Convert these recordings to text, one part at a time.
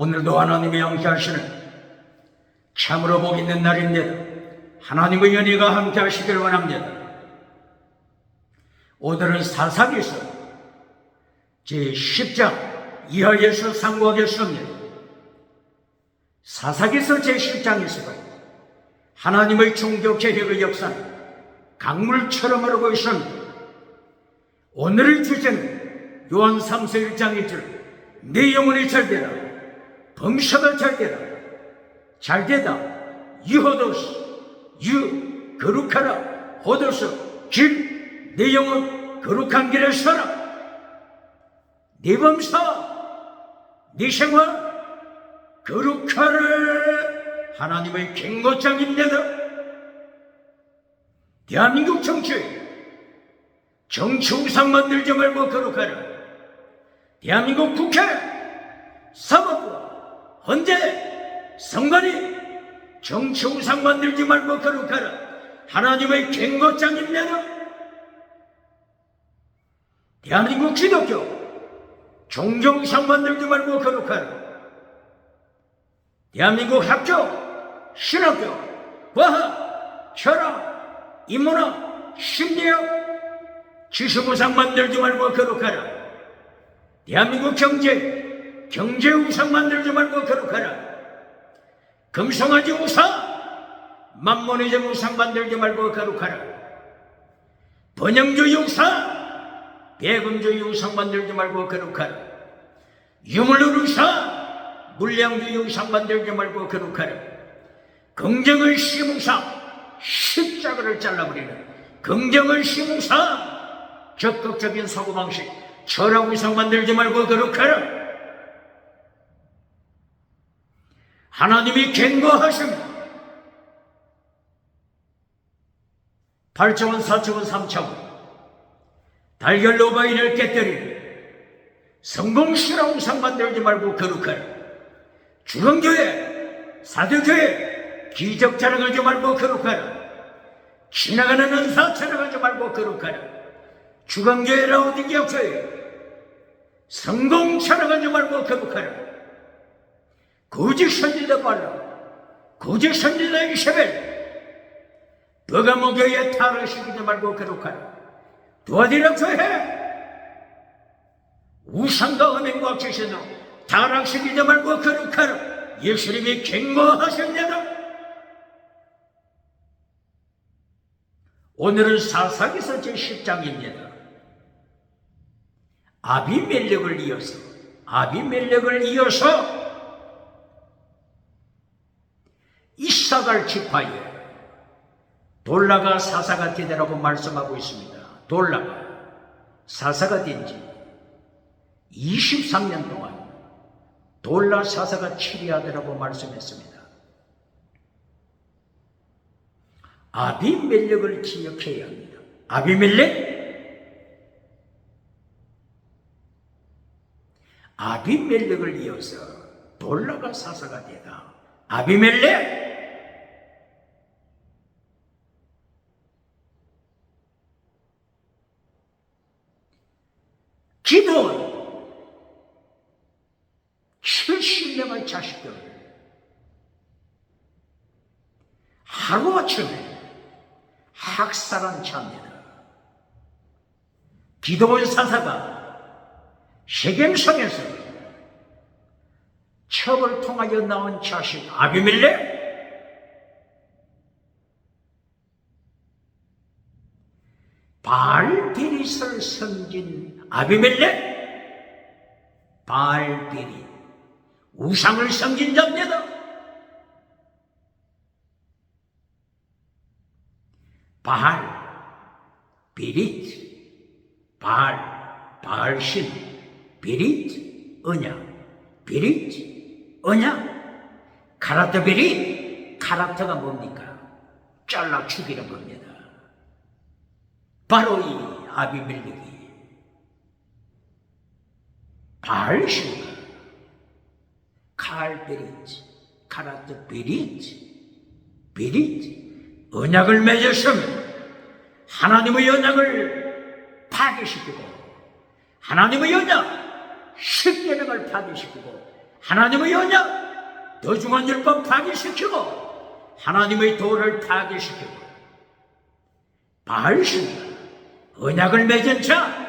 오늘도 하나님이 함께 하시는 참으로 복 있는 날입니다. 하나님의 연희가 함께 하시길 원합니다. 오늘은 사사기서 제10장 이하에서 상고하겠습니다. 사사기서 제10장에서도 하나님의 종교 개혁의 역사는 강물처럼 흐르고 있습니다. 오늘의 주제는 요한 3서 1장 1절 내 영혼이 잘되라 범사가 잘되라 잘되다 유호도스 유 거룩하라 호도스 길 내 영혼 거룩한 길에 서라 내 범사 내 생활 거룩하라 하나님의 경고장입니다. 대한민국 정치 우상 만들지 말고 거룩하라. 대한민국 국회 사법부 헌재 선관위 정치 우상 만들지 말고 거룩하라. 하나님의 경고장입니다. 대한민국 기독교 종교 우상 만들지 말고 거룩하라. 대한민국 학교 신학교 과학 철학 인문학 심리학 지식 우상 만들지 말고 거룩하라. 대한민국 경제 우상 만들지 말고 거룩하라. 금성아지 우상 만몬이즘 우상 만들지 말고 거룩하라. 번영주의 우상 배금주의 우상 만들지 말고 거룩하라. 유물론 우상 물량주의 우상 만들지 말고 거룩하라. 긍정의 심우상 십자가를 잘라버리는 긍정의 심우상 적극적인 사고방식 철학 우상 만들지 말고 거룩하라. 하나님이 경고하십니다. 8차원 4차원 3차원 달걀 노바인을 깨뜨리는 성공실화 우상 만들지 말고 거룩하라. 주흥교회 사도교회 기적 자랑하지 말고 거룩하라. 지나가는 은사 자랑하지 말고 거룩하라. 주광교회 라오디게아 교회 성공 자랑하지 말고 거룩하라. 거짓 선지자 발람 거짓 선지자 이세벨 버가모 교회 타락시키지 말고 거룩하라. 도아디라 교회 우상과 은행과 지신으로 타락시키지 말고 거룩하라. 예수님이 경고하십니다. 오늘은 사사기서 제10장입니다. 아비멜렉을 이어서 이사갈 지파에 돌라가 사사가 되라고 말씀하고 있습니다. 돌라가 사사가 된 지 23년 동안 돌라 사사가 치리하더라고 말씀했습니다. 아비멜렉을 기억해야 합니다. 아비멜렉을 이어서 돌라가 사사가 되다. 아비멜렉 기도원 70명의 자식들 하루아침에 학살한 차입니다. 기도원 사사가 세겜성에서 첩을 통하여 나온 자식 아비멜렉 바알베릿을 섬긴 아비멜렉 바알베릿 우상을 섬긴 자입니다. 바알신 베릿 언약 카라트 베릿 카라트가 뭡니까? 잘라 죽이는 겁니다. 바로 이 아비멜렉이 바알신과 카라트 베릿 언약을 맺었으면 하나님의 언약을 파괴시키고 하나님의 언약 10계명을 파괴시키고 하나님의 언약, 더 중한 율법 파괴시키고 하나님의 도를 파괴시키고 바알신과 언약을 맺은 자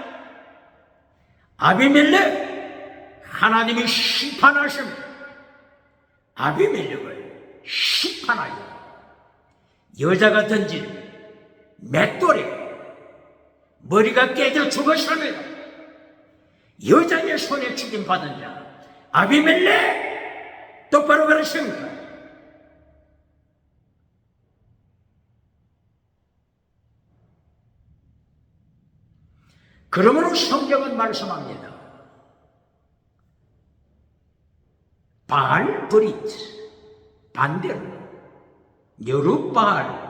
아비멜렉, 하나님이 심판하십니다. 아비멜렉을 심판하여 여자가 던진 맷돌에 머리가 깨져 죽었습니다. 여자의 손에 죽임받은 자 아비멜렉 똑바로 가르칩니다. 그러므로 성경은 말씀합니다. 바알 브릿, 반대로 여룻바알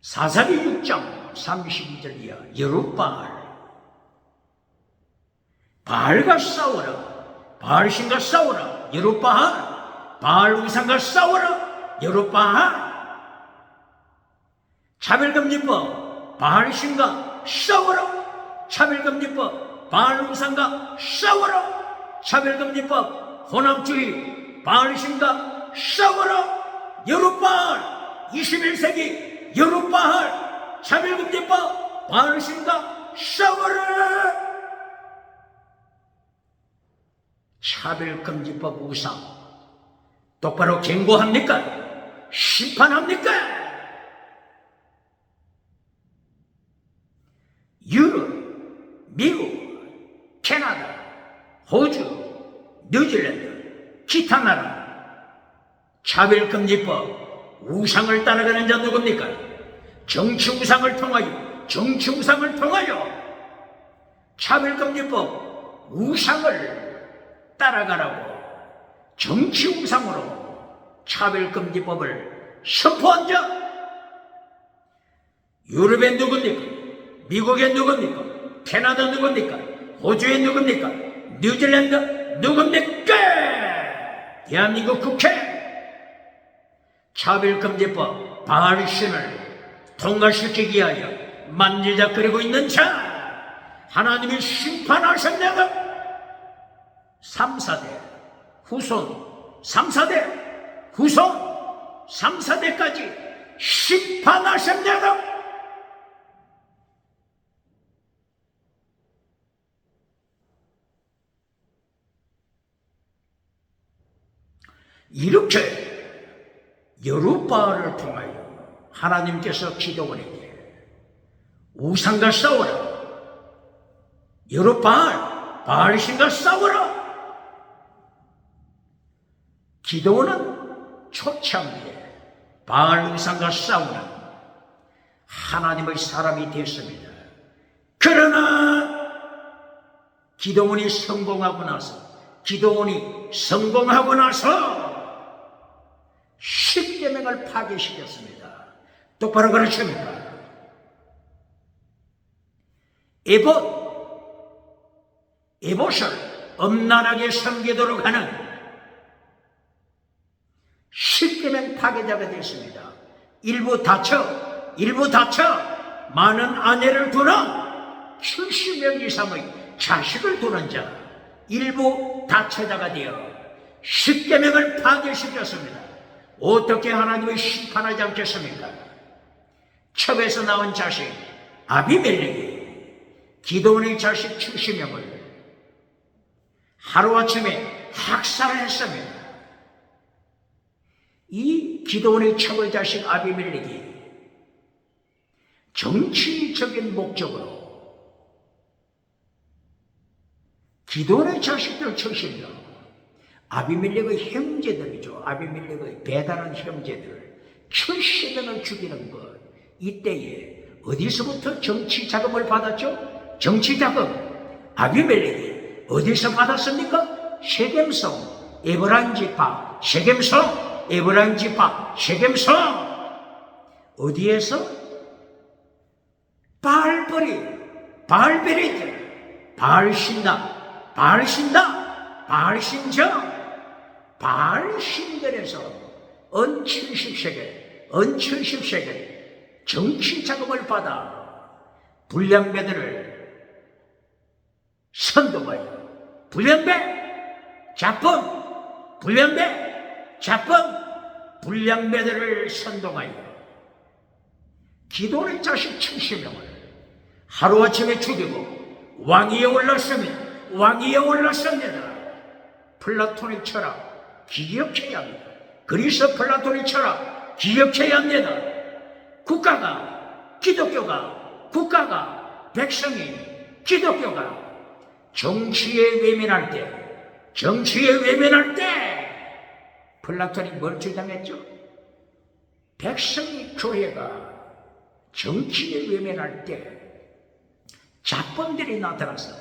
사사기 6장 32절 이하 여룻바알 바알과 싸워라, 바알신과 싸워라 여룻바알, 바알 우상과 싸워라 여룻바알, 차별금지법 바알신과 싸워라, 차별금지법 바알 우상과 싸워라, 차별금지법 혼합주의 바알신과 싸워라 여룻바알, 21세기 여룻바알, 차별금지법 바알신과 싸워라. 차별금지법 우상 똑바로 경고합니까? 심판합니까? 유럽, 미국, 캐나다, 호주, 뉴질랜드, 기타 나라 차별금지법 우상을 따라가는 자 누굽니까? 정치 우상을 통하여 차별금지법 우상을 따라가라고 정치 우상으로 차별금지법을 선포한 자 유럽엔 누굽니까? 미국엔 누굽니까? 캐나다 누굽니까? 호주엔 누굽니까? 뉴질랜드 누굽니까? 대한민국 국회 차별금지법 바알신을 통과시키기 위하여 만지작거리고 있는 자 하나님이 심판하셨냐고. 3사대 후손 3사대 후손 3사대까지 심판하셨냐고. 이렇게 여룻바알을 통하여 하나님께서 기도원에게 우상과 싸워라, 여룻바알 바알신과 싸워라. 기도원은 초창기에 바알 우상과 싸우는 하나님의 사람이 됐습니다. 그러나 기도원이 성공하고 나서 십계명을 파괴시켰습니다. 똑바로 가르칩니까? 에봇을 엄란하게 섬기도록 하는 십계명 파괴자가 됐습니다. 일부 다쳐 많은 아내를 두는 70명 이상의 자식을 두는 자 일부 다처자가 되어 십계명을 파괴시켰습니다. 어떻게 하나님을 심판하지 않겠습니까? 첩에서 나온 자식 아비멜렉이 기도원의 자식 70명을 하루아침에 학살했습니다. 이 기도원의 첩의 자식 아비멜렉이 정치적인 목적으로 기도원의 자식들 70명, 아비멜렉의 형제들이죠. 아비멜렉의 배다른 형제들 70명을 죽이는 것. 이때에 어디서부터 정치 자금을 받았죠? 정치 자금 아비멜렉이 어디서 받았습니까? 쉐겜성 에브라임 지파, 쉐겜성 에브라임 지파, 쉐겜성. 어디에서? 바알베리트, 바알신당, 바알신정, 바알신들에서 은 70세겔 정치 자금을 받아 불량배들을 선동하여 불량배, 자범, 불량배, 자범, 불량배들을 선동하여 기도원의 자식 70명을 하루아침에 죽이고 왕위에 올랐습니다. 플라토닉 철학 기억해야 합니다. 그리스 플라토닉 철학 기억해야 합니다. 기독교가, 백성이, 기독교가 정치에 외면할 때 플라톤이 뭘 주장했죠? 백성이, 교회가 정치에 외면할 때 자범들이 나타나서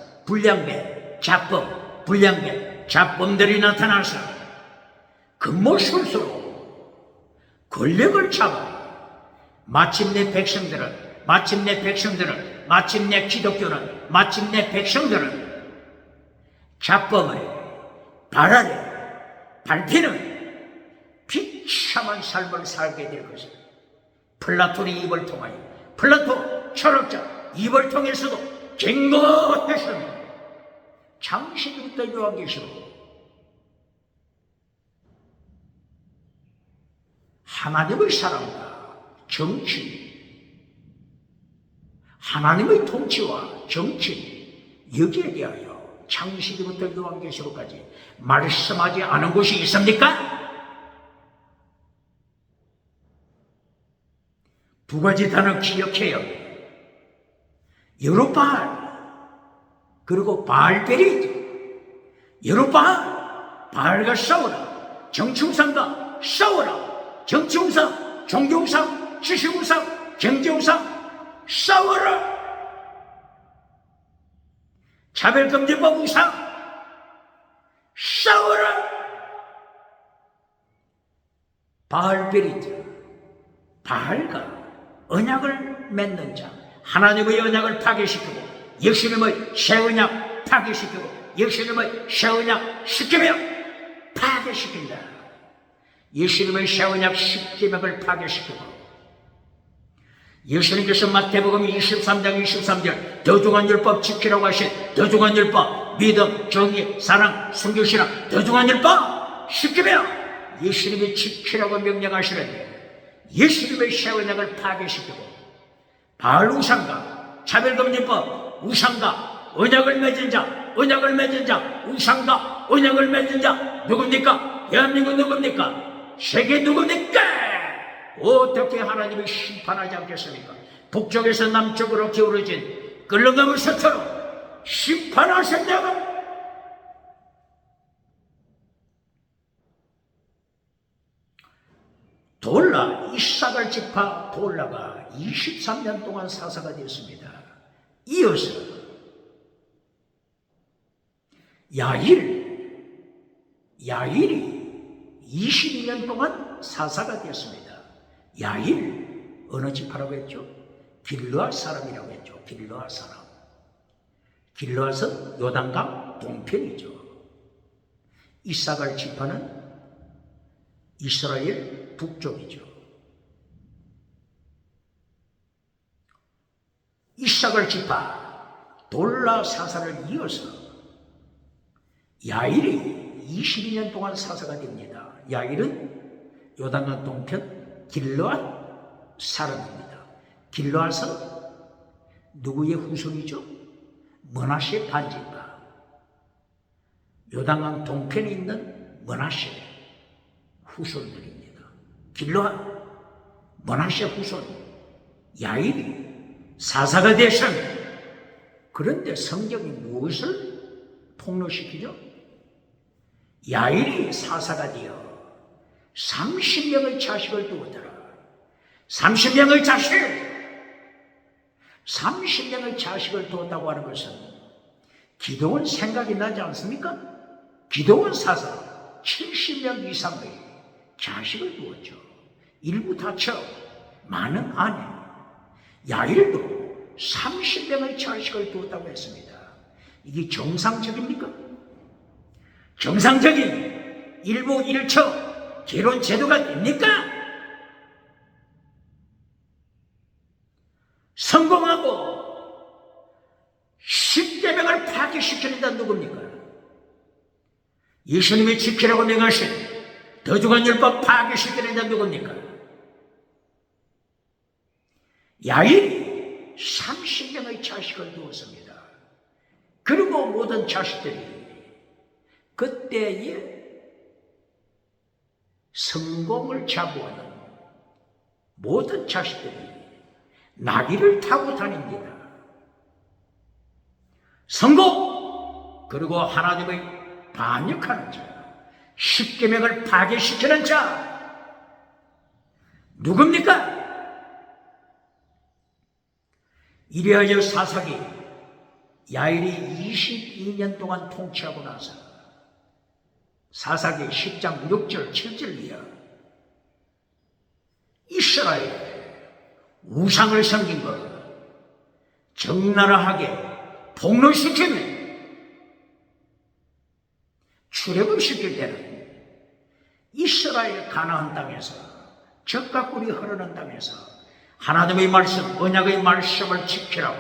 자범들이 나타나서 금모술수로 권력을 잡아 마침내 기독교는, 마침내 백성들은 자범의 발 아래 밟히는 비참한 삶을 살게 될 것입니다. 플라톤의 입을 통하여, 플라톤 철학자 입을 통해서도 경고했습니다. 창세기부터 요한계시록 하나님의 사랑과 정치, 하나님의 통치와 정치, 여기에 대하여 창세기부터 요한계시록까지 말씀하지 않은 곳이 있습니까? 두 가지 단어 기억해요. 여룻바알, 그리고 바알베리드. 여룻바알, 바알과 싸워라. 정치우상과 싸워라. 정치우상, 종교우상, 지식우상, 경제우상 싸워라. 차별금지법 우상 싸워라. 바알베리드, 바알과 언약을 맺는 자, 하나님의 언약을 파괴시키고 예수님의 새 언약 파괴시키고 예수님의 새 언약 십계명 파괴시킨다. 예수님의 새 언약 십계명을 파괴시키고 예수님께서 마태복음 23장 23절 더중한 율법 지키라고 하신 더중한 율법, 믿음, 정의, 사랑, 순교신앙 더중한 율법 십계명 예수님이 지키라고 명령하시는데 예수님의 새 언약을 파괴시키고 바알 우상과 차별금지법 우상과 언약을 맺은 자, 우상과 언약을 맺은 자 누굽니까? 대한민국 누굽니까? 세계 누굽니까? 어떻게 하나님이 심판하지 않겠습니까? 북쪽에서 남쪽으로 기울어진 끓는감을 서처럼 심판하신다고. 돌라, 이삭을 지파 돌라가 23년 동안 사사가 되었습니다. 이어서 야일이 22년 동안 사사가 되었습니다. 야일, 어느 지파라고 했죠? 길르앗 사람이라고 했죠. 길르앗 사람. 길르앗은 요단강 동편이죠. 이삭을 지파는 이스라엘 북쪽이죠. 이삭을 지파 돌라 사사를 이어서 야일이 22년 동안 사사가 됩니다. 야일은 요단강 동편 길르앗 사람입니다. 길르앗은 누구의 후손이죠? 므낫세 반지파. 요단강 동편에 있는 므낫세 후손들입니다. 길르앗, 므낫세 후손 야일이 사사가 되었습니다. 그런데 성경이 무엇을 폭로시키죠? 야일이 사사가 되어 30명의 자식을 두었더라. 30명의 자식을 두었다고 하는 것은 기도원 생각이 나지 않습니까? 기도원 사사 70명 이상의 자식을 두었죠. 일부 다쳐 많은 아내. 야일도 30명의 자식을 두었다고 했습니다. 이게 정상적입니까? 정상적인 일부 일처 결혼 제도가 됩니까? 성공하고 십계명을 파괴시켜 누굽니까? 예수님이 지키라고 명하신 더중한 율법 파괴시키는 자 누굽니까? 야일이 30명의 자식을 두었습니다. 그리고 모든 자식들이 그때의 성공을 자부하는 모든 자식들이 나귀를 타고 다닙니다. 성공! 그리고 하나님의 반역하는 자, 십계명을 파괴시키는 자 누굽니까? 이리하여 사사기 야일이 22년 동안 통치하고 나서 사사기 10장 6절 7절 이하 이스라엘 우상을 섬긴 것 적나라하게 폭로시키는 출애굽시킬 때는 이스라엘 가나안 땅에서 젖과 꿀이 흐르는 땅에서 하나님의 말씀, 언약의 말씀을 지키라고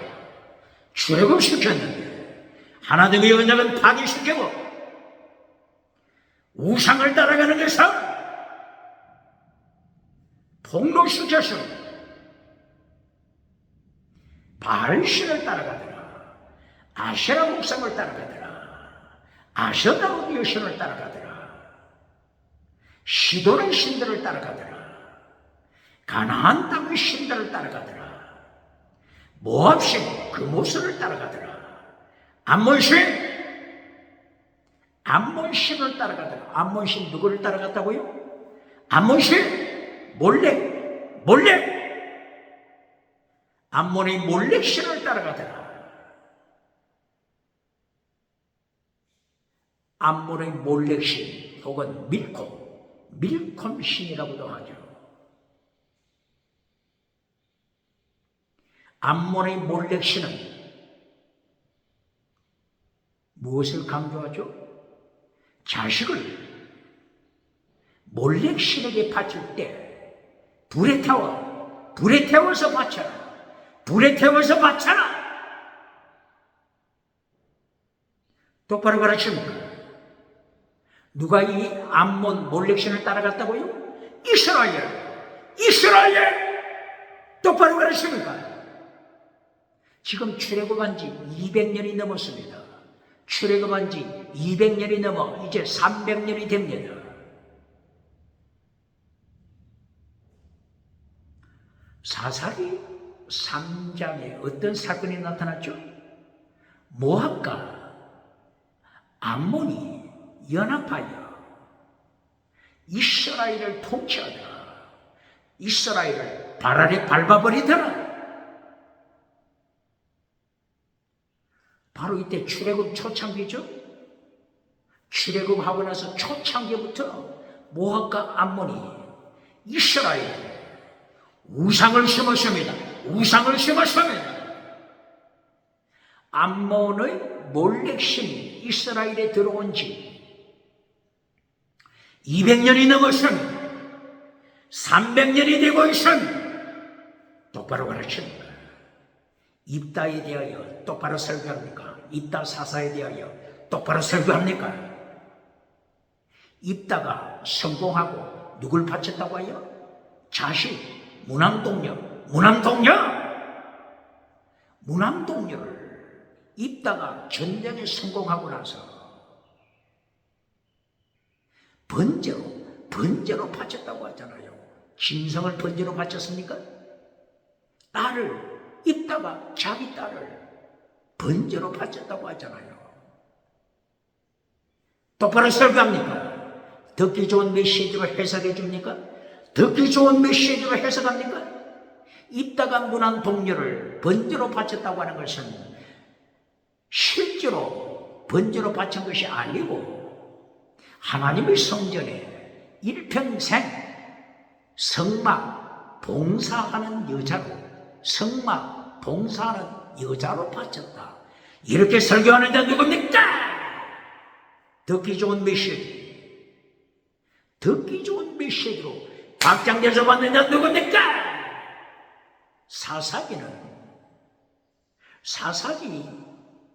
출애굽시켰는데 하나님의 언약은 파괴시키고 우상을 따라가는 것은 폭로시켰습니다. 바알신을 따라가더라. 아세라 목상을 따라가더라. 아셔다롯 여신을 따라가더라. 시돈의 신들을 따라가더라. 가나안 땅의 신들을 따라가더라. 모압신 그모스를 따라가더라. 암몬신을 따라가더라. 암몬신 누구를 따라갔다고요? 암몬신 몰렉 암몬의 몰렉신을 따라가더라. 암몬의 몰렉신 혹은 밀콤신이라고도 하죠. 암몬의 몰렉신은 무엇을 강조하죠? 자식을 몰렉신에게 바칠 때 불에 태워서 바쳐라. 불에 태워서 바쳐라. 똑바로 가르칩니까? 누가 이 암몬 몰렉신을 따라갔다고요? 이스라엘! 똑바로 가르칩니까? 지금 출애굽한 지 200년이 넘었습니다. 출애굽한 지 200년이 넘어 이제 300년이 됩니다. 사사기 3장에 어떤 사건이 나타났죠? 모압과 암몬이 연합하여 이스라엘을 통치하더라. 이스라엘을 발 아래 밟아버리더라. 바로 이때 출애굽 초창기죠. 출애굽하고 나서 초창기부터 모압과 암몬이 이스라엘 우상을 심었습니다. 암몬의 몰렉신이 이스라엘에 들어온 지 200년이 넘었습니다. 300년이 되고 있습니다. 똑바로 가르칩니까? 입다에 대하여 똑바로 설교합니까? 입다 사사에 대하여 똑바로 설교합니까? 입다가 성공하고 누굴 바쳤다고 하여? 자식, 무남동녀를 입다가 전쟁에 성공하고 나서 번제로 바쳤다고 하잖아요. 짐승을 번제로 바쳤습니까? 딸을 입다가 자기 딸을 번제로 바쳤다고 하잖아요. 똑바로 설교합니까? 듣기 좋은 메시지로 해석해 줍니까? 듣기 좋은 메시지로 해석합니까? 입다가 문안 동료를 번제로 바쳤다고 하는 것은 실제로 번제로 바친 것이 아니고 하나님의 성전에 일평생 성막 봉사하는 여자로 바쳤다. 이렇게 설교하는 자 누굽니까? 듣기 좋은 메시지로 확장돼서 받는 자 누굽니까? 사사기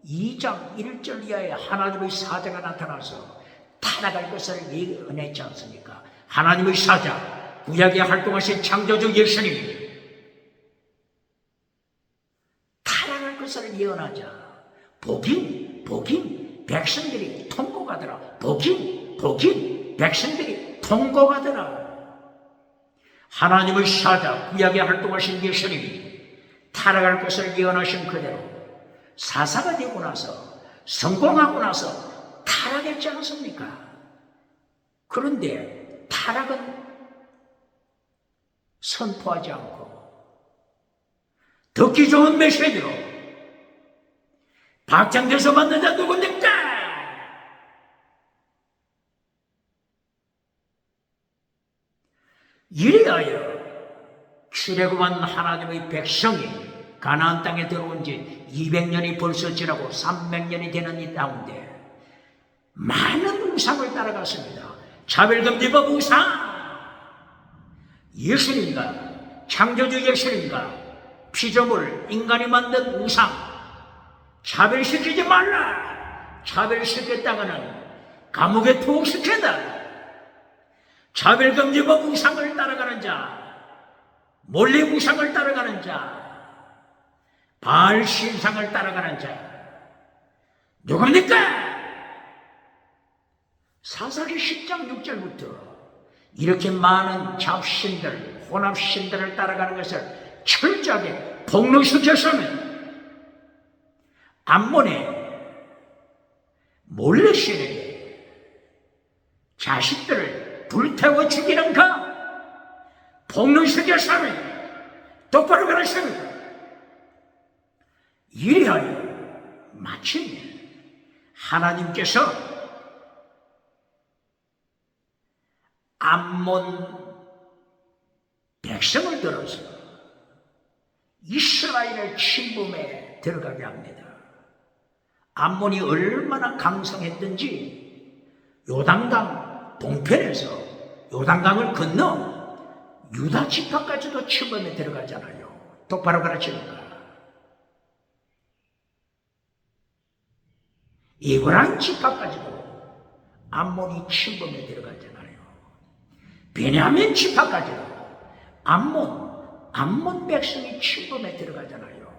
2장 1절 이하에 하나님의 사자가 나타나서 타락할 것을 예언했지 않습니까? 하나님의 사자, 구약에 활동하신 창조주 예수님이 타락할 것을 예언하자 복임 백성들이 통곡하더라. 복임 백성들이 통곡하더라. 하나님의 사자, 구약에 활동하신 예수님이 타락할 것을 예언하신 그대로 사사가 되고 나서 성공하고 나서 타락했지 않습니까? 그런데 타락은 선포하지 않고 듣기 좋은 메시지로 박장돼서 만난 자 누굽니까? 이리하여 출애굽한 하나님의 백성이 가나안 땅에 들어온 지 200년이 벌써 지나고 300년이 되는 이 가운데 많은 우상을 따라갔습니다. 차별금지법 우상, 예수님과 창조주 예수님과 피조물 인간이 만든 우상, 차별시키지 말라. 차별시켰다가는 감옥에 투옥시킨다. 차별금지법 우상을 따라가는 자, 몰래 우상을 따라가는 자, 바알 신상을 따라가는 자 누굽니까? 사사기 10장 6절부터 이렇게 많은 잡신들, 혼합신들을 따라가는 것을 철저하게 폭로시켜서는 암몬의 몰래신에게 자식들을 불태워 죽이는 가 폭로시켜서는 똑바로 가르칩니다. 이리하여 마침내 하나님께서 암몬 백성을 들어서 이스라엘의 침범에 들어가게 합니다. 암몬이 얼마나 강성했든지 요단강 동편에서 요단강을 건너 유다 지파까지도 침범에 들어가잖아요. 똑바로 가르치니까. 에브라임 지파까지도 암몬이 침범에 들어가잖아요. 베냐민 지파까지도 암몬 백성이 침범에 들어가잖아요.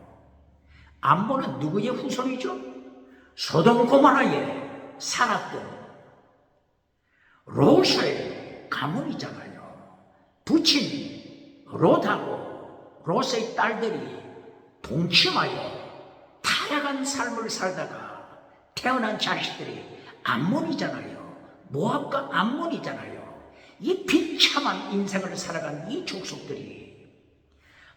암몬은 누구의 후손이죠? 소돔 고모라에 살았던 롯의 가문이잖아요. 부친 롯하고 롯의 딸들이 동침하여 타락한 삶을 살다가 태어난 자식들이 암몬이잖아요. 모압과 암몬이잖아요. 이 비참한 인생을 살아간 이 족속들이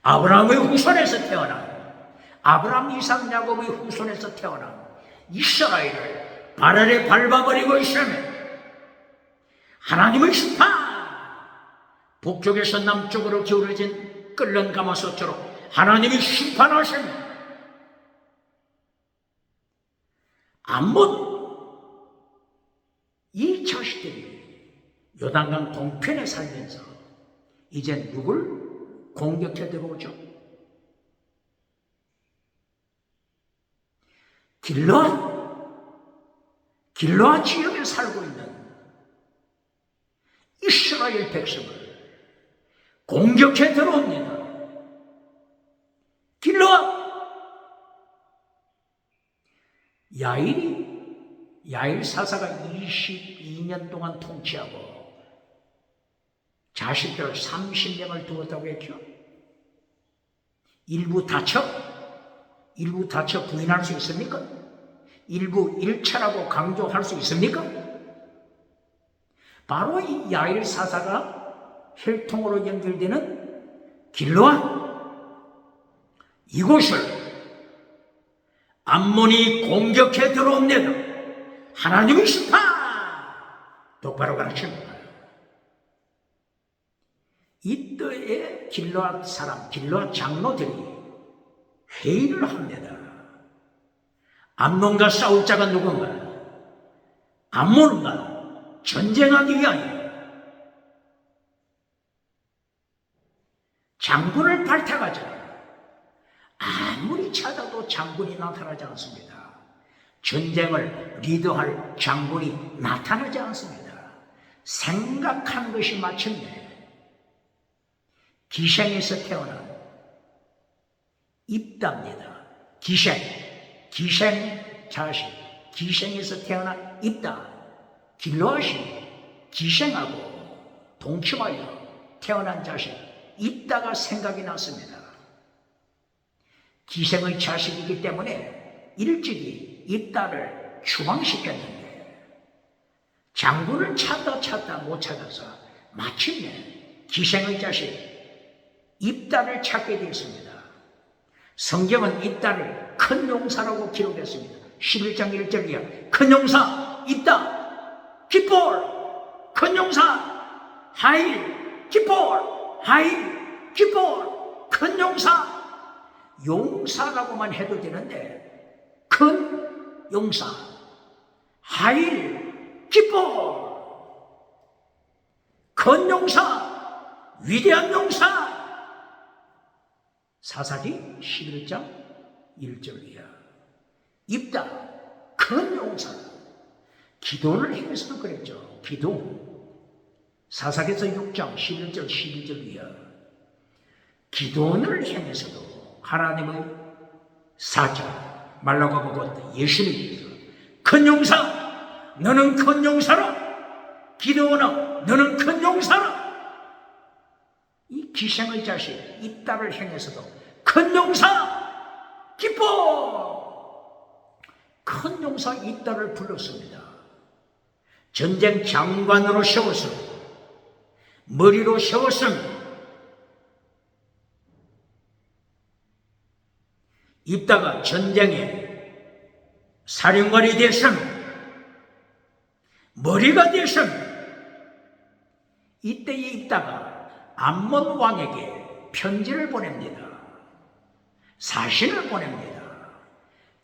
아브라함의 후손에서 태어난, 아브라함, 이삭, 야곱의 후손에서 태어난 이스라엘을 발 아래 밟아버리고 있으면 하나님의 심판, 북쪽에서 남쪽으로 기울어진 끓는 가마솥처럼 하나님이 심판하시면 암몬 이 자식들이 요단강 동편에 살면서 이제 누굴 공격해 들어오죠? 길르앗 지역에 살고 있는 이스라엘 백성을 공격해 들어옵니다. 길르앗 야일 사사가 22년 동안 통치하고 자식들 30명을 두었다고 했죠. 일부 다쳐 부인할 수 있습니까? 일부 일처라고 강조할 수 있습니까? 바로 이 야일 사사가 혈통으로 연결되는 길르앗, 이곳을 암몬이 공격해 들어옵니다. 하나님의 심판! 똑바로 가르칩니다. 이때에 길르앗 사람, 길르앗 장로들이 회의를 합니다. 암몬과 싸울 자가 누군가? 암몬과 전쟁하기 위하여 장군을 발탁하자. 아무리 찾아도 장군이 나타나지 않습니다. 전쟁을 리더할 장군이 나타나지 않습니다. 생각한 것이 마침내 기생에서 태어난 입다입니다. 기생 자식, 기생에서 태어난 입다. 길르앗이 기생하고 동침하여 태어난 자식 입다가 생각이 났습니다. 기생의 자식이기 때문에 일찍이 입다를 추방시켰는데 장군을 찾다 못 찾아서 마침내 기생의 자식 입다를 찾게 되었습니다. 성경은 입다를 큰 용사라고 기록했습니다. 11장 1절이야. 큰 용사 입다 기폴, 큰 용사 하일 기폴, 하일 기폴, 큰 용사. 용사라고만 해도 되는데 큰 용사 하일 기폴, 큰 용사, 위대한 용사. 사사기 11장 1절이야. 입다 큰 용사. 기도를 행해서도 그랬죠. 기도 사사기서 6장 11절 12절이야. 기도를 행해서도 하나님의 사자 말라고 하고 예수님께서 큰 용사, 너는 큰 용사라. 기도원아, 너는 큰 사람. 이 기생의 자식 입다를 행해서도 큰 용사 기뻐. 큰 용사 입다를 불렀습니다. 전쟁 장관으로 세웠음, 머리로 세웠음. 입다가 전쟁에 사령관이 됐음, 머리가 됐음. 이때에 입다가 암몬 왕에게 편지를 보냅니다. 사신을 보냅니다.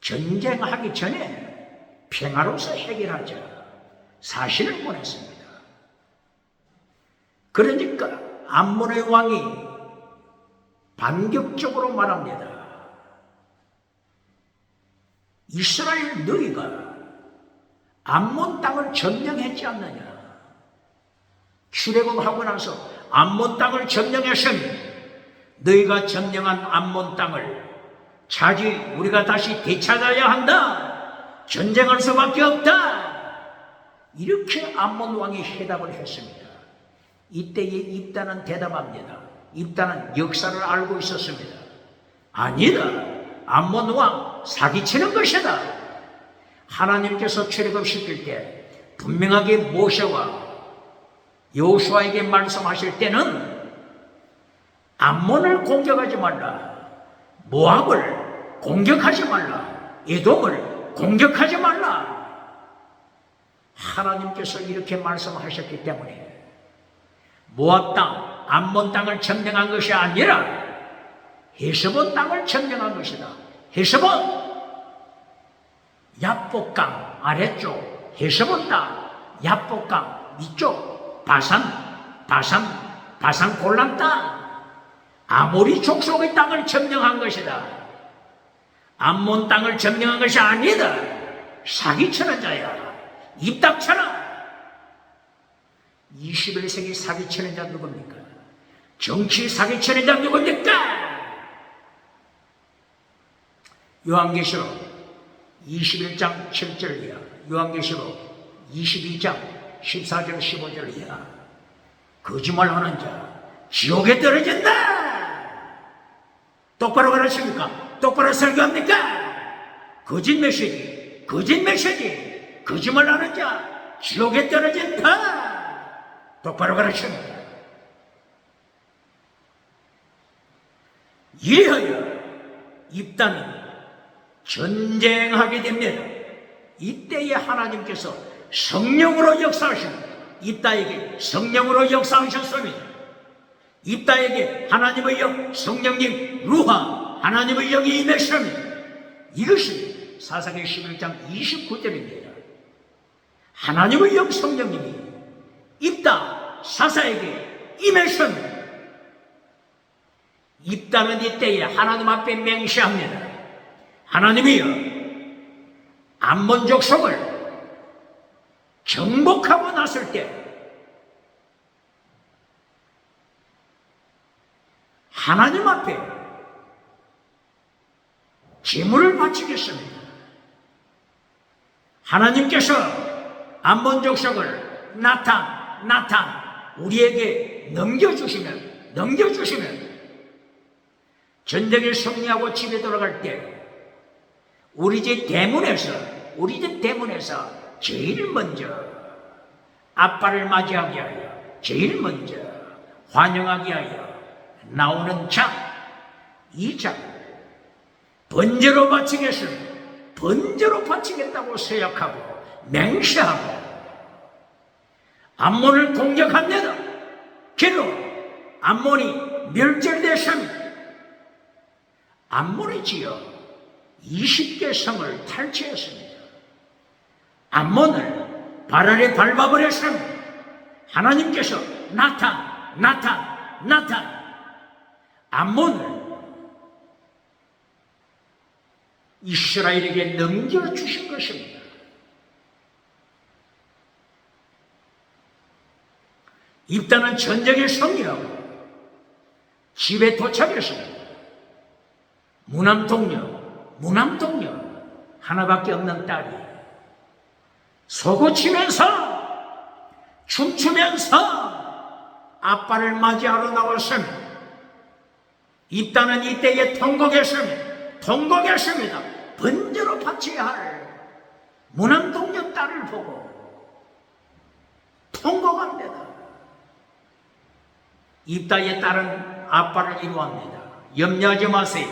전쟁하기 전에 평화로서 해결하자. 사신을 보냈습니다. 그러니까 암몬의 왕이 반격적으로 말합니다. 이스라엘 너희가 암몬 땅을 점령했지 않느냐. 출애굽하고 나서 암몬 땅을 점령했으니 너희가 점령한 암몬 땅을 차지 우리가 다시 되찾아야 한다. 전쟁할 수밖에 없다. 이렇게 암몬 왕이 해답을 했습니다. 이때에 입다는 대답합니다. 입다는 역사를 알고 있었습니다. 아니다. 암몬 왕 사기치는 것이다. 하나님께서 출애굽시킬 때 분명하게 모세와 여호수아에게 말씀하실 때는 암몬을 공격하지 말라, 모압을 공격하지 말라, 에돔을 공격하지 말라. 하나님께서 이렇게 말씀하셨기 때문에 모압 땅, 암몬 땅을 점령한 것이 아니라 헤스본 땅을 점령한 것이다. 헤스본, 야복강 아래쪽 헤스본 땅, 야복강 위쪽 바산 골란 땅, 아모리 족속의 땅을 점령한 것이다. 암몬 땅을 점령한 것이 아니다. 사기치는 자야. 입 닥쳐라. 21세기 사기치는 자 누굽니까? 정치 사기치는 자 누굽니까? 요한계시록 21장 7절이야. 요한계시록 22장 14절 15절이야. 거짓말하는 자 지옥에 떨어진다. 똑바로 가르칩니까? 똑바로 설교합니까? 거짓 메시지, 거짓말하는 자 지옥에 떨어진다. 똑바로 가르칩니다. 이래하여 입다는 전쟁하게 됩니다. 이때에 하나님께서 성령으로 역사하십니다. 입다에게 성령으로 역사하셨습니다. 입다에게 하나님의 영, 성령님 루하, 하나님의 영이 임했습니다. 이것이 사사기 11장 29절입니다. 하나님의 영, 성령님이 입다 사사에게 임했습니다. 입다는 이때에 하나님 앞에 맹세합니다. 하나님이여, 암몬 족속을 정복하고 났을 때 하나님 앞에 제물을 바치겠습니다. 하나님께서 암몬 족속을 나탄 우리에게 넘겨주시면 전쟁에 승리하고 집에 돌아갈 때 우리 집 대문에서 제일 먼저 아빠를 맞이하게 하여 제일 먼저 환영하게 하여 나오는 이 장 번제로 바치겠다고 서약하고 맹세하고 암몬을 공격합니다. 기로 암몬이 멸절됐습니다. 암몬이 지어 20개 성을 탈취했습니다. 암몬을 발 아래 밟아버렸습니다. 하나님께서 나탄 암몬을 이스라엘에게 넘겨주신 것입니다. 입단은 전쟁에 승리하고 집에 도착했습니다. 무남동녀 하나밖에 없는 딸이 소고치면서 춤추면서 아빠를 맞이하러 나왔습니다. 입단은 이때에 통곡했습니다. 번제로 바쳐야 할 무남동녀 딸을 보고 통곡합니다. 입다의 딸은 아빠를 이루합니다. 염려하지 마세요.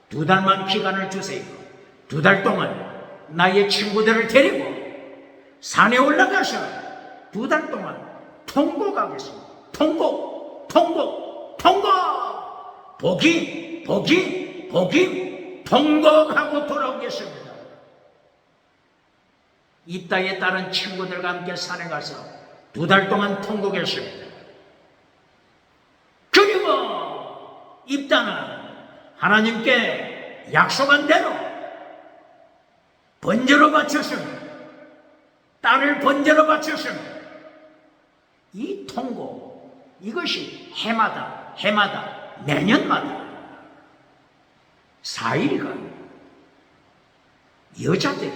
2달만 기간을 주세요. 2달 동안 나의 친구들을 데리고 산에 올라가서 2달 동안 통곡하겠습니다. 통곡 복임 통곡하고 돌아오겠습니다. 입다의 딸은 친구들과 함께 산에 가서 2달 동안 통곡했습니다. 그리고 입다는 하나님께 약속한 대로 번제로 바쳤습니다. 딸을 번제로 바쳤습니다. 이 통곡, 이것이 해마다 내년마다 4일간 여자들이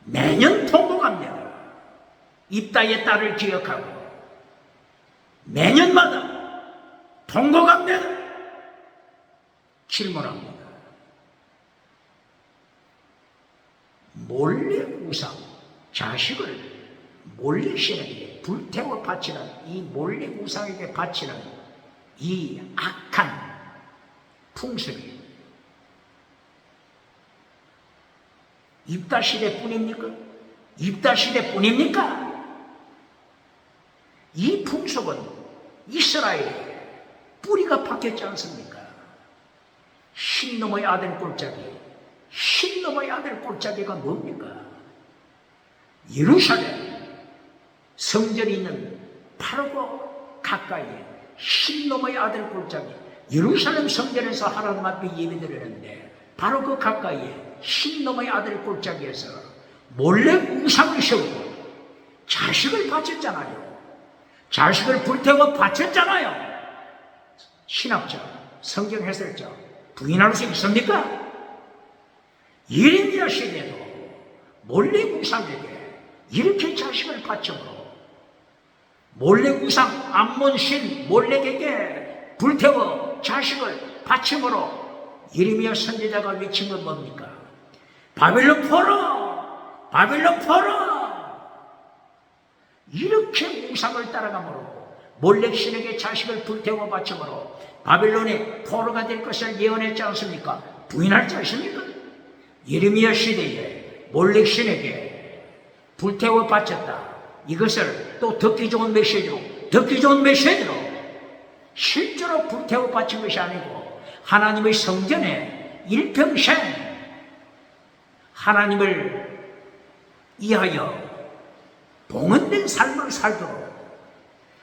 매년 통곡합니다. 입다의 딸을 기억하고 매년마다 통곡합니다. 질문합니다. 몰래 우상, 자식을 몰래 신에게 불태워 바치는 이 몰래 우상에게 바치는 이 악한 풍습이 입다 시대뿐입니까? 이 풍속은 이스라엘에 뿌리가 박혔지 않습니까? 신놈의 아들 꼴짜기가 뭡니까? 예루살렘 성전이 있는 바로 그 가까이에 신놈의 아들 꼴짜기, 예루살렘 성전에서 하나님 앞에 예배드리는데 바로 그 가까이에 신놈의 아들 꼴짜기에서 몰래 우상을 세우고 자식을 바쳤잖아요. 자식을 불태워 바쳤잖아요. 신학자, 성경 해설자 부인할 수 있습니까? 예레미야 시대도 몰래 우상에게 이렇게 자식을 바쳐으로 몰래 우상 암몬 신 몰렉에게 불태워 자식을 바침으로 예레미야 선지자가 외친 건 뭡니까? 바빌론 포로 이렇게 우상을 따라가므로 몰렉 신에게 자식을 불태워 바침으로 바빌론의 포로가 될 것을 예언했지 않습니까? 부인할 자 있습니까? 예레미야 시대에 몰렉 신에게 불태워 바쳤다. 이것을 또 듣기 좋은 메시지로 실제로 불태워 바친 것이 아니고 하나님의 성전에 일평생 하나님을 위하여 봉헌된 삶을 살도록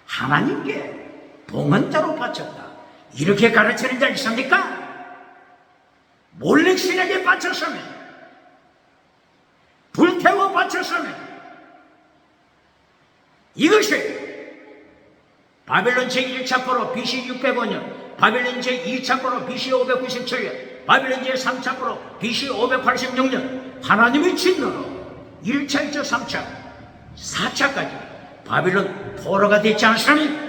하나님께 봉헌자로 바쳤다. 이렇게 가르치는 자 있습니까? 몰렉 신에게 바쳤으면 장수는 이것이 바벨론 제1차 포로 BC 605년, 바벨론 제2차 포로 BC 597년, 바벨론 제3차 포로 BC 586년 하나님의 진노로 1차, 2차, 3차, 4차까지 바벨론 포로가 됐지 않습니까?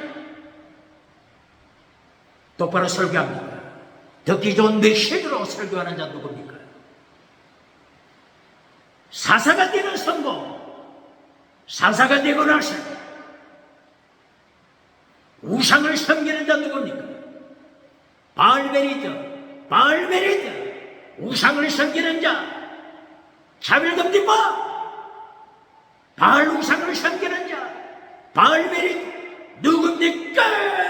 똑바로 설교합니다. 듣기 좋은 메시지로 설교하는 자 누굽니까? 사사가 되는 성공, 사사가 되고 나서 우상을 섬기는 자 누굽니까? 바알베리드, 우상을 섬기는 자, 차별금지법, 바알 우상을 섬기는 자, 바알베리드 누굽니까?